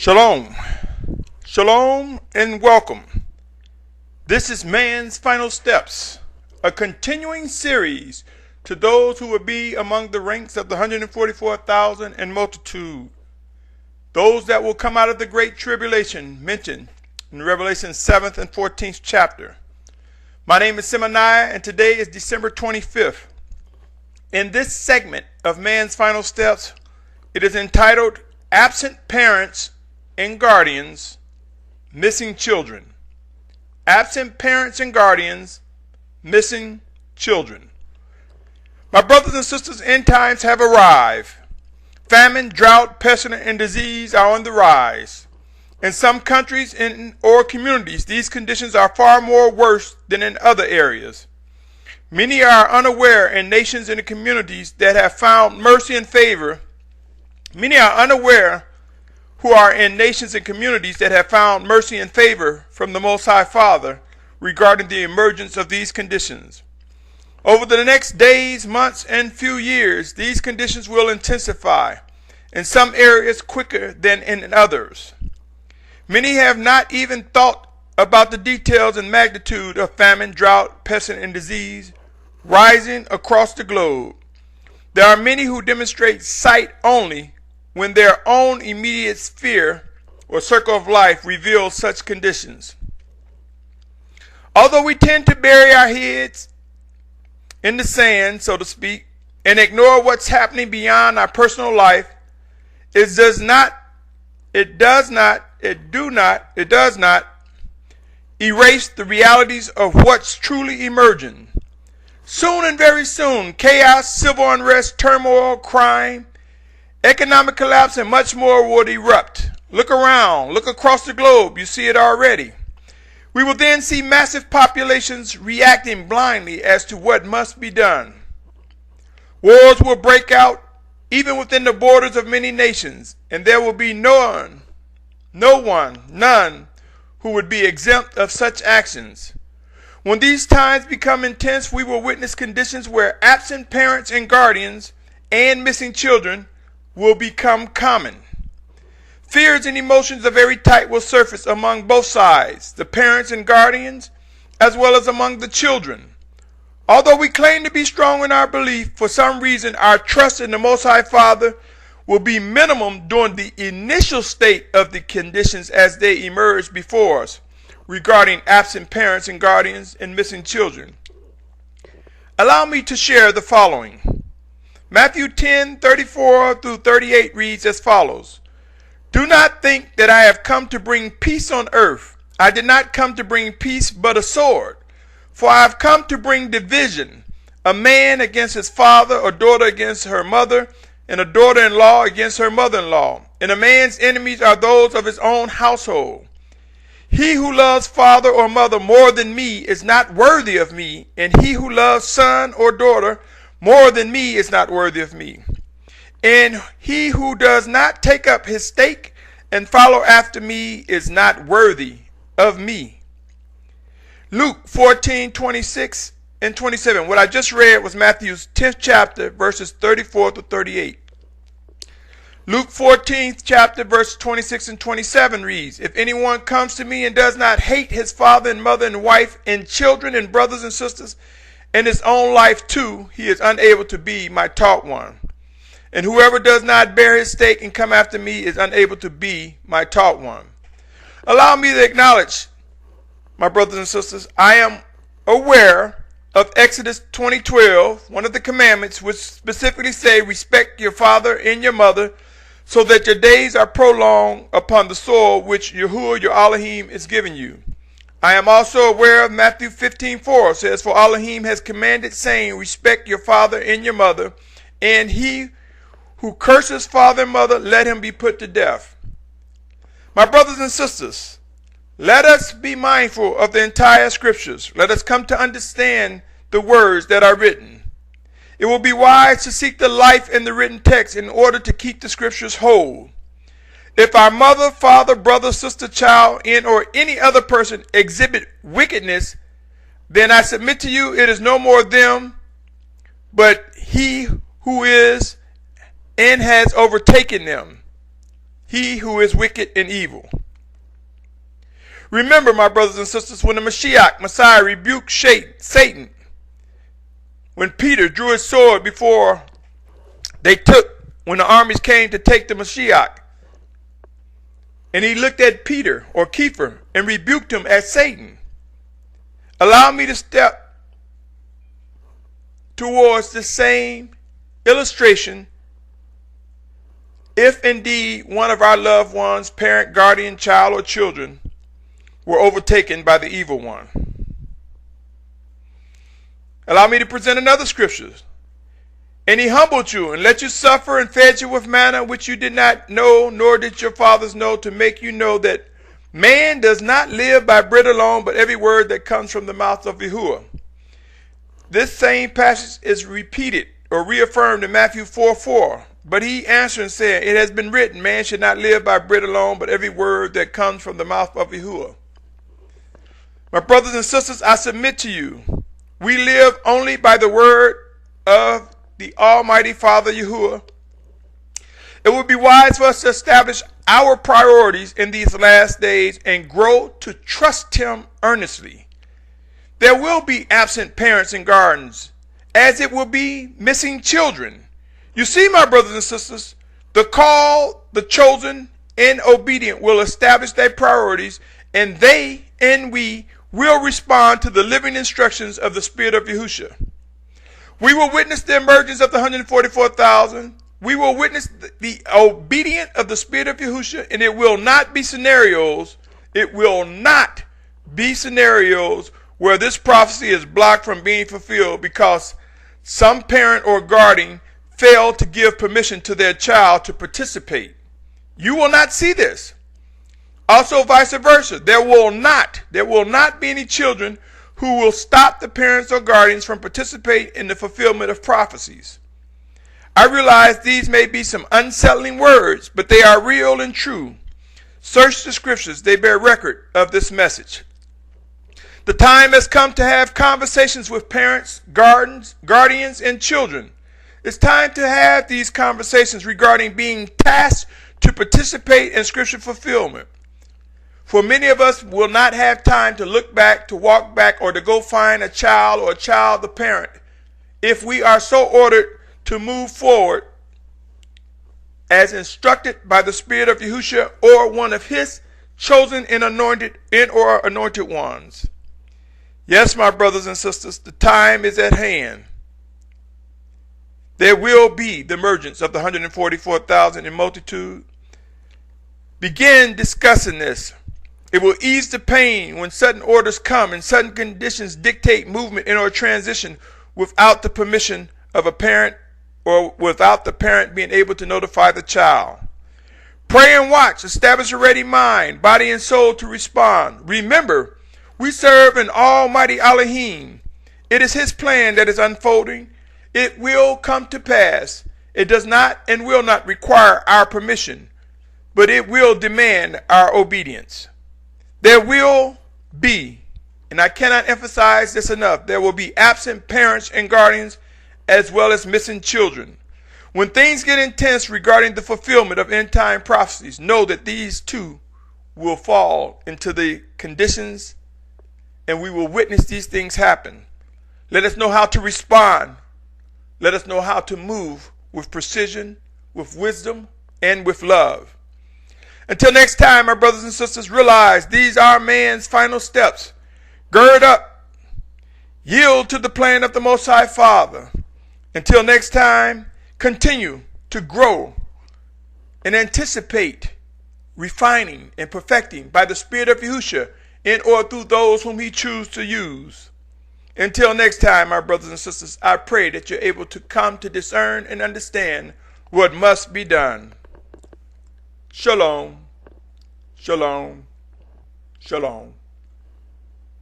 Shalom, shalom, and welcome. This is Man's Final Steps, a continuing series to those who will be among the ranks of the 144,000 and multitude, those that will come out of the great tribulation mentioned in Revelation 7th and 14th chapter. My name is Symmanayah, and today is December 25th. In this segment of Man's Final Steps, it is entitled Absent Parents and Guardians, Missing Children. Absent Parents and Guardians, Missing Children. My brothers and sisters, end times have arrived. Famine, drought, pestilence, and disease are on the rise. In some countries or communities, these conditions are far more worse than in other areas. Many are unaware in nations and communities that have found mercy and favor. Many are unaware who are in nations and communities that have found mercy and favor from the Most High Father regarding the emergence of these conditions. Over the next days, months, and few years, these conditions will intensify, in some areas quicker than in others. Many have not even thought about the details and magnitude of famine, drought, pestilence, and disease rising across the globe. There are many who demonstrate sight only when their own immediate sphere or circle of life reveals such conditions. Although we tend to bury our heads in the sand, so to speak, and ignore what's happening beyond our personal life, it does not erase the realities of what's truly emerging. Soon and very soon, chaos, civil unrest, turmoil, crime, economic collapse, and much more will erupt. Look around, look across the globe, you see it already. We will then see massive populations reacting blindly as to what must be done. Wars will break out even within the borders of many nations, and there will be none who would be exempt of such actions. When these times become intense, we will witness conditions where absent parents and guardians and missing children will become common. Fears and emotions of every type will surface among both sides, the parents and guardians, as well as among the children. Although we claim to be strong in our belief, for some reason our trust in the Most High Father will be minimum during the initial state of the conditions as they emerge before us regarding absent parents and guardians and missing children. Allow me to share the following. Matthew 10:34-38 reads as follows. Do not think that I have come to bring peace on earth. I did not come to bring peace but a sword. For I have come to bring division, a man against his father, a daughter against her mother, and a daughter-in-law against her mother-in-law. And a man's enemies are those of his own household. He who loves father or mother more than me is not worthy of me, and he who loves son or daughter more than me is not worthy of me. And he who does not take up his stake and follow after me is not worthy of me. Luke 14:26 and 27. What I just read was Matthew's 10th chapter, verses 34-38. Luke 14th chapter, verse 26 and 27 reads, If anyone comes to me and does not hate his father and mother and wife and children and brothers and sisters, and his own life too, he is unable to be my taught one. And whoever does not bear his stake and come after me is unable to be my taught one. Allow me to acknowledge, my brothers and sisters, I am aware of Exodus 20:12, one of the commandments which specifically say, respect your father and your mother, so that your days are prolonged upon the soil which Yahuwah your Elohim is giving you. I am also aware of Matthew 15:4 says, For Elohim has commanded, saying, respect your father and your mother, and he who curses father and mother, let him be put to death. My brothers and sisters, let us be mindful of the entire scriptures. Let us come to understand the words that are written. It will be wise to seek the life in the written text in order to keep the scriptures whole. If our mother, father, brother, sister, child, and or any other person exhibit wickedness, then I submit to you it is no more them, but he who is and has overtaken them. he who is wicked and evil. Remember, my brothers and sisters, when the Messiah rebuked Satan, when Peter drew his sword when the armies came to take the Messiah, and he looked at Peter or Kepha and rebuked him as Satan. Allow me to step towards the same illustration if indeed one of our loved ones, parent, guardian, child, or children, were overtaken by the evil one. Allow me to present another scripture. And he humbled you and let you suffer and fed you with manna which you did not know, nor did your fathers know, to make you know that man does not live by bread alone, but every word that comes from the mouth of Yahuwah. This same passage is repeated or reaffirmed in Matthew 4:4. But he answered and said, it has been written, man should not live by bread alone, but every word that comes from the mouth of Yahuwah. My brothers and sisters, I submit to you, we live only by the word of the Almighty Father Yahuwah. It would be wise for us to establish our priorities in these last days and grow to trust Him earnestly. There will be absent parents and guardians, as it will be missing children. You see, my brothers and sisters, the called, the chosen, and obedient will establish their priorities, and they and we will respond to the living instructions of the Spirit of Yahushua. We will witness the emergence of the 144,000. We will witness the obedience of the Spirit of Yahushua, and it will not be scenarios. It will not be scenarios where this prophecy is blocked from being fulfilled because some parent or guardian failed to give permission to their child to participate. You will not see this. Also, vice versa. There will not be any children who will stop the parents or guardians from participating in the fulfillment of prophecies. I realize these may be some unsettling words, but they are real and true. Search the scriptures. They bear record of this message. The time has come to have conversations with parents, guardians, and children. It's time to have these conversations regarding being tasked to participate in scripture fulfillment. For many of us will not have time to look back, to walk back, or to go find a child or a child the parent if we are so ordered to move forward as instructed by the Spirit of Yahushua or one of His chosen and anointed ones. Yes, my brothers and sisters, the time is at hand. There will be the emergence of the 144,000 in multitude. Begin discussing this. It will ease the pain when sudden orders come and sudden conditions dictate movement in or transition without the permission of a parent or without the parent being able to notify the child. Pray and watch. Establish a ready mind, body, and soul to respond. Remember, we serve an almighty Elohim. It is His plan that is unfolding. It will come to pass. It does not and will not require our permission, but it will demand our obedience. There will be, and I cannot emphasize this enough, there will be absent parents and guardians as well as missing children. When things get intense regarding the fulfillment of end-time prophecies, know that these too will fall into the conditions and we will witness these things happen. Let us know how to respond. Let us know how to move with precision, with wisdom, and with love. Until next time, my brothers and sisters, realize these are man's final steps. Gird up. Yield to the plan of the Most High Father. Until next time, continue to grow and anticipate refining and perfecting by the Spirit of Yahushua in or through those whom He chooses to use. Until next time, my brothers and sisters, I pray that you're able to come to discern and understand what must be done. Shalom, shalom, shalom.